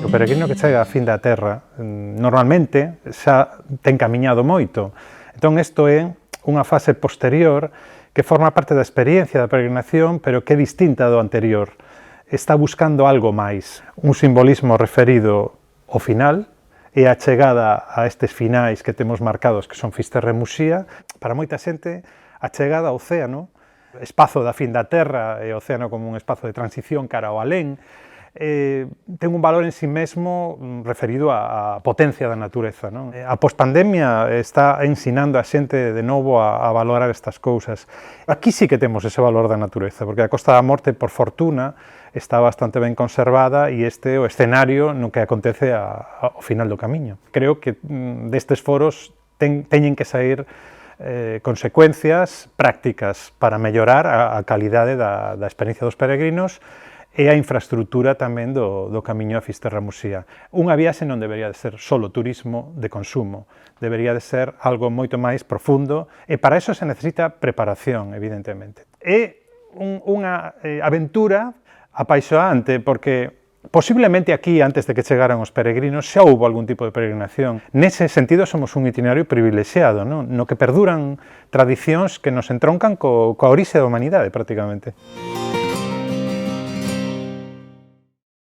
O peregrino que chega a fin da terra normalmente xa ten camiñado moito. Entón isto é unha fase posterior que forma parte da experiencia da peregrinación, pero que é distinta do anterior. Está buscando algo máis, un simbolismo referido ao final e a chegada a estes finais que temos marcados, que son Fisterra e Muxía. Para moita xente, a chegada ao océano, espazo da fin da terra e o océano como un espazo de transición cara ao alén, ten un valor en sí mesmo referido á potencia da natureza, non? A pospandemia está ensinando a xente de novo a valorar estas cousas. Aquí sí que temos ese valor da natureza, porque a Costa da Morte, por fortuna, está bastante ben conservada e este é o escenario no que acontece ao final do camiño. Creo que destes foros teñen que sair consecuencias prácticas para mellorar a calidade da experiencia dos peregrinos e a infraestructura tamén do camiño a Fisterra Muxía. Unha viaxe non debería de ser solo turismo de consumo, debería de ser algo moito máis profundo e para eso se necesita preparación, evidentemente. É unha aventura apaixoante porque posiblemente aquí, antes de que chegaran os peregrinos, xa houbo algún tipo de peregrinación. Nese sentido, somos un itinerario privilexiado, non? No que perduran tradicións que nos entroncan coa orixe da humanidade, prácticamente.